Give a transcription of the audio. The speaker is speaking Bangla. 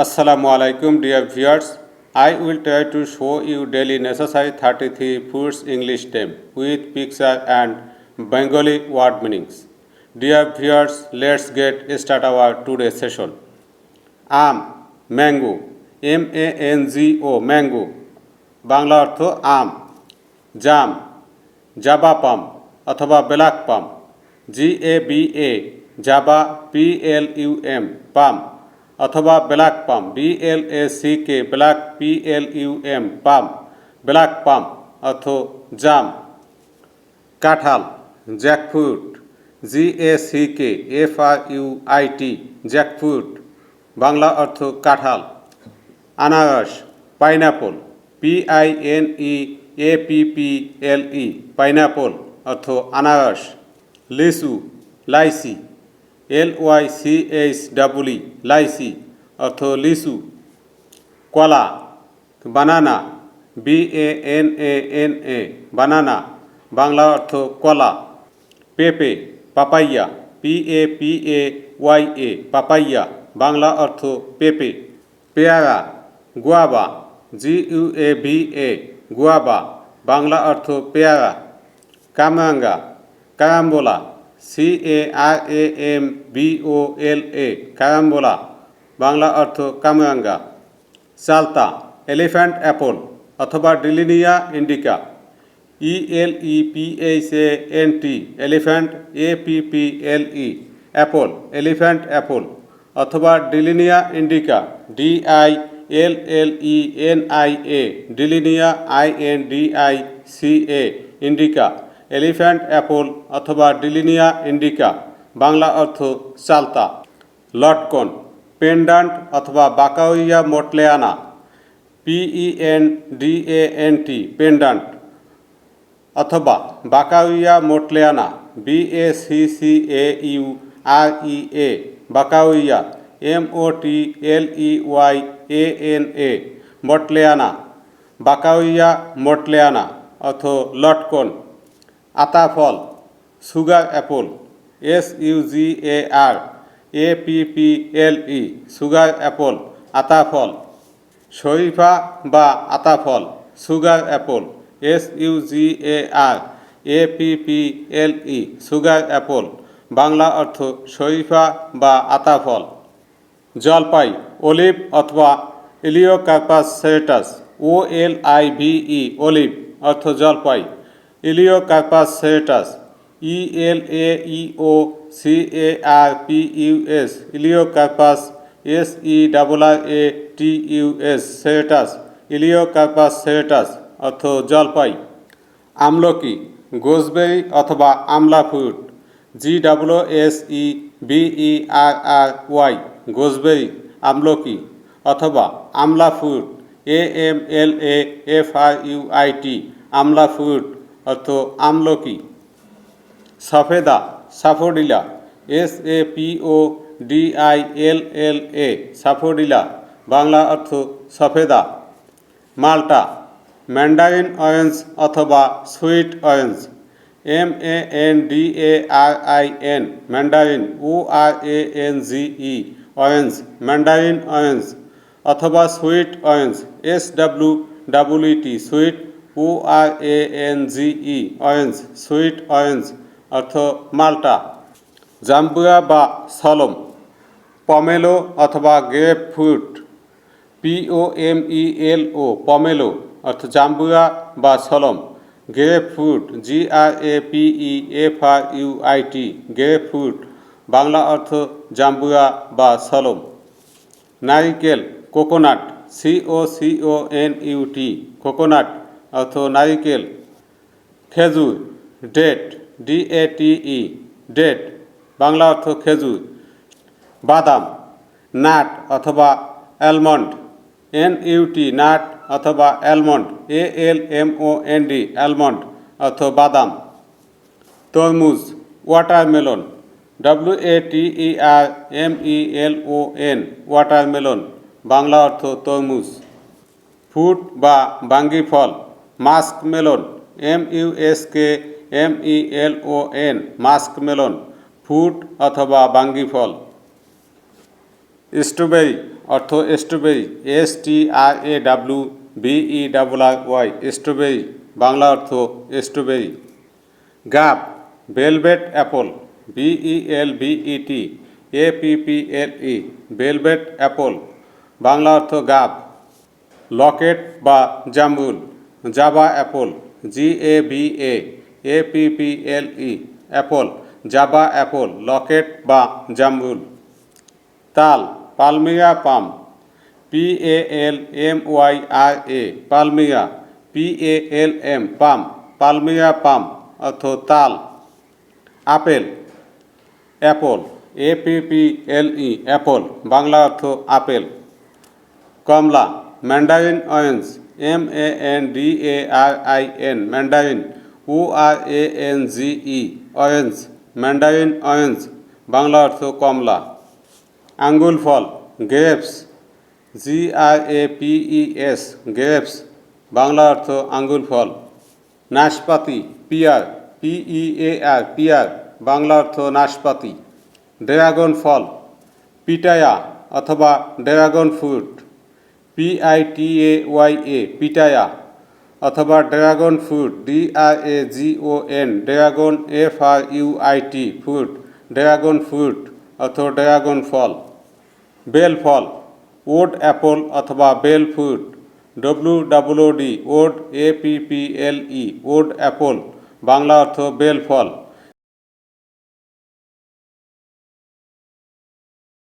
Assalamu alaikum dear viewers. I will try to show you daily necessary 33 foods English name with picture and Bengali word meanings. Dear viewers, let's get start our today's session. Mango, MANGO, mango, Bangla অর্থ আম। জাম, জাবা পাম অথবা ব্ল্যাক পাম, GABA, জাবা PLUM, পাম অথবা ব্ল্যাক পাম, BLACK, ব্ল্যাক PLUM, পাম, ব্ল্যাক পাম অর্থ জাম। কাঁঠাল, জ্যাকফ্রুট, GACKFRUIT, জ্যাকফ্রুট, বাংলা অর্থ কাঁঠাল। আনারস, পাইনাপল, PINEAPPLE, পাইনাপল অর্থ আনারস। লিচু, লাইচি, LYCHEE, লাইচি অর্থ লিচু। কলা, বানানা, BANANA, বানানা, বাংলা অর্থ কলা। পেঁপে, পাপাইয়া, PAPAYA, পাপাইয়া, বাংলা অর্থ পেঁপে। পেয়ারা, গুয়াভা, GUAVA, গুয়াভা, বাংলা অর্থ পেয়ারা। কামরাঙ্গা, কারাম্বোলা, CARAMBOLA, কারাম্বোলা, বাংলা অর্থ কামরাঙ্গা। চালতা, এলিফ্যান্ট অ্যাপল অথবা Dillenia indica, ELEPHANT, elephant, APPLE, apple, elephant apple অথবা Dillenia indica, DILLENIA, Dillenia INDICA, indica, elephant apple অথবা ডিলিনিয়া ইন্ডিকা, বাংলা অর্থ চালতা। লটকন, পেন্ডান্ট অথবা বাকাউইয়া মোটলেয়ানা, PENDANT, পেন্ডান্ট অথবা বাকাউইয়া মোটলেয়ানা, BACCAUREA, বাকাউইয়া, MOTLEYANA, মোটলেয়ানা, বাকাউইয়া মোটলেয়ানা অর্থ লটকন। আতাফল, sugar apple, SUGARAPPLE, sugar apple, আতাফল। শরীফা বা আতাফল, sugar apple, SUGARAPPLE, sugar apple, Bangla অর্থ শরীফা বা আতাফল। জলপাই, অলিভ অথবা ইলিওকার্পাস সেরেটাস, OLIVE, অলিভ অর্থ জলপাই। ইলিওকার্পাস সেরেটাস, ELAEOCARPUS, ইলিওকার্পাস, SERRATUS, সেরেটাস, ইলিওকার্পাস সেরেটাস অর্থ জলপাই। আমলকি, গোসবেরি অথবা আমলা ফ্রুট, GWSEBERRY, গোসবেরি, আমলকি অথবা আমলা ফ্রুট, AMLAFRUIT, আমলা ফ্রুট অর্থ আমলকি। সফেদা, সাফোডিলা, SAPODILLA, সাফোডিলা, বাংলা অর্থ সফেদা। মাল্টা, ম্যান্ডারিন অরেঞ্জ অথবা sweet orange, MANDARIN, mandarin, ORANGE, orange, mandarin orange অথবা sweet orange, SWEET, sweet, ORANGE, orange, sweet orange অর্থ মাল্টা। জাম্বুরা বা সলম, পমেলো অথবা গ্রেপ ফ্রুট, POMELO, পমেলো অর্থ জাম্বুরা বা সলম। Grapefruit, GRAPEFRUIT, grapefruit, Bangla অর্থ জাম্বুরা বা সলম। নারিকেল, কোকোনাট, COCONUT, কোকোনাট অর্থ নারিকেল। খেজুর, ডেট, DATE, ডেট, বাংলা অর্থ খেজুর। বাদাম, নাট অথবা অ্যালমন্ড, NUT, নাট অথবা অ্যালমন্ড, ALMOND, অ্যালমন্ড অর্থ বাদাম। তরমুজ, ওয়াটারমেলন, WATERMELON, ওয়াটারমেলন, বাংলা অর্থ তরমুজ। ফ্রুট বা বাঙ্গি ফল, muskmelon, MUSKMELON, muskmelon, fruit অথবা বাঙ্গি ফল। স্ট্রবেরি অর্থ স্ট্রবেরি, STRAWBERRY, স্ট্রবেরি, বাংলা অর্থ স্ট্রবেরি। গাব, velvet apple, BELVET velvet apple, Bangla অর্থ গাব। লকেট বা জাম্বুল, Java apple, GAVA apple, Java apple, লকেট বা জাম্বুল। তাল, পালমিয়া পাম, PALMYRA পালমিয়া, PALM পাম, পালমিয়া পাম অর্থ তাল। আপেল, অ্যাপল, APPLE অ্যাপল, বাংলা অর্থ আপেল। কমলা, mandarin orange, MANDARIN mandarin, ORANGE orange, mandarin orange, Bangla অর্থ কমলা। আঙ্গুল ফল, গ্রেপস, GRAPES গ্রেপস, বাংলা অর্থ আঙ্গুল ফল। নাশপাতি, পিয়ার, PEAR পিয়ার, বাংলা অর্থ নাশপাতি। ড্রাগন ফল, পিটায়া অথবা ড্রাগন ফ্রুট, PITAYA পিটায়া, অথবা dragon fruit, DRAGON dragon, FRUIT fruit, dragon fruit অর্থ ড্রাগন ফল। বেল ফল, ওড অ্যাপল অথবা বেল fruit, WOOD wood, APPLE wood apple, Bangla অর্থ বেল ফল।